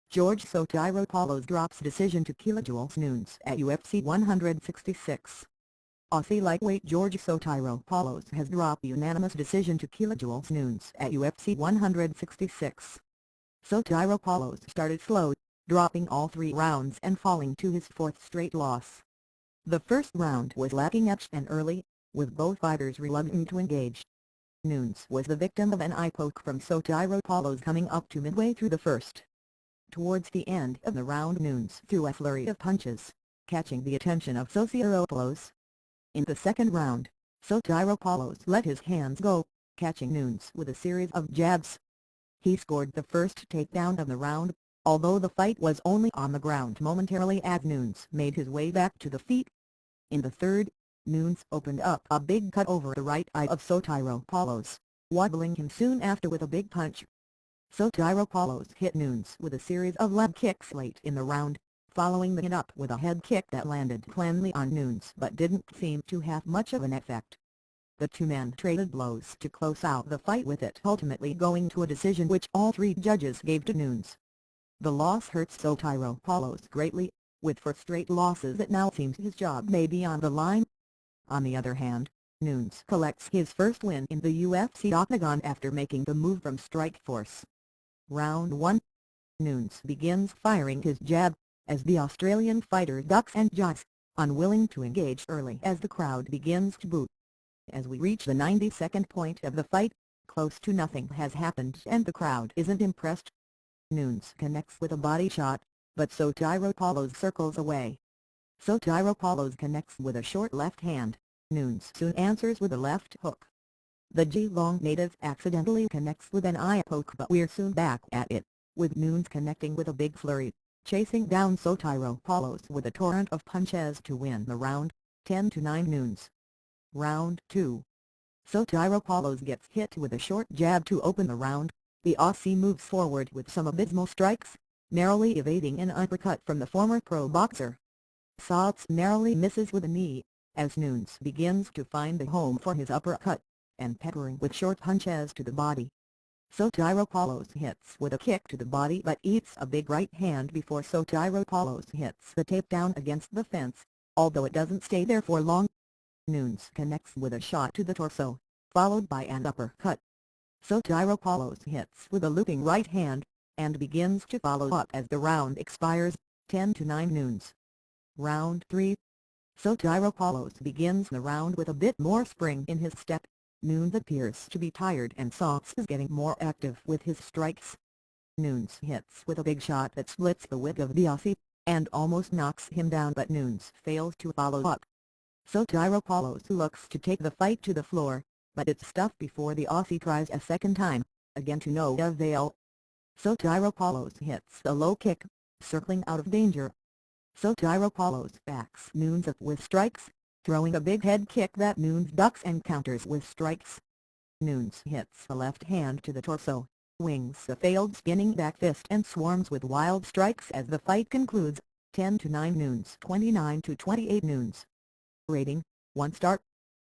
George Sotiropoulos drops decision to kilojoules Nunes at UFC 166. Aussie lightweight George Sotiropoulos has dropped unanimous decision to kilojoules Nunes at UFC 166. Sotiropoulos started slow, dropping all 3 rounds and falling to his 4th straight loss. The first round was lacking edge and early, with both fighters reluctant to engage. Nunes was the victim of an eye poke from Sotiropoulos coming up to midway through the first. Towards the end of the round, Nunes threw a flurry of punches, catching the attention of Sotiropoulos. In the second round, Sotiropoulos let his hands go, catching Nunes with a series of jabs. He scored the first takedown of the round, although the fight was only on the ground momentarily as Nunes made his way back to the feet. In the third, Nunes opened up a big cut over the right eye of Sotiropoulos, wobbling him soon after with a big punch. Sotiropoulos hit Nunes with a series of leg kicks late in the round, following it up with a head kick that landed cleanly on Nunes but didn't seem to have much of an effect. The two men traded blows to close out the fight, with it ultimately going to a decision which all 3 judges gave to Nunes. The loss hurts Sotiropoulos greatly. With 4 straight losses, it now seems his job may be on the line. On the other hand, Nunes collects his first win in the UFC octagon after making the move from Strikeforce. Round 1. Nunes begins firing his jab, as the Australian fighter ducks and jives, unwilling to engage early as the crowd begins to boo. As we reach the 92nd point of the fight, close to nothing has happened and the crowd isn't impressed. Nunes connects with a body shot, but Sotiropoulos circles away. Sotiropoulos connects with a short left hand. Nunes soon answers with a left hook. The Geelong native accidentally connects with an eye poke, but we're soon back at it, with Nunes connecting with a big flurry, chasing down Sotiropoulos with a torrent of punches to win the round, 10-9 Nunes. Round 2. Sotiropoulos gets hit with a short jab to open the round. The Aussie moves forward with some abysmal strikes, narrowly evading an uppercut from the former pro boxer. Sots narrowly misses with a knee, as Nunes begins to find a home for his uppercut, and peppering with short punches to the body. Sotiropoulos hits with a kick to the body but eats a big right hand before Sotiropoulos hits the takedown against the fence, although it doesn't stay there for long. Nunes connects with a shot to the torso, followed by an uppercut. Sotiropoulos hits with a looping right hand, and begins to follow up as the round expires, 10-9 Nunes. Round 3. Sotiropoulos begins the round with a bit more spring in his step. Nunes appears to be tired and Sots is getting more active with his strikes. Nunes hits with a big shot that splits the wig of the Aussie, and almost knocks him down, but Nunes fails to follow up. Sotiropoulos looks to take the fight to the floor, but it's stuffed before the Aussie tries a second time, again to no avail. Sotiropoulos hits a low kick, circling out of danger. Sotiropoulos backs Nunes up with strikes, throwing a big head kick that Nunes ducks and counters with strikes. Nunes hits a left hand to the torso, wings a failed spinning back fist and swarms with wild strikes as the fight concludes, 10-9 Nunes. 29-28 Nunes. Rating, 1 star.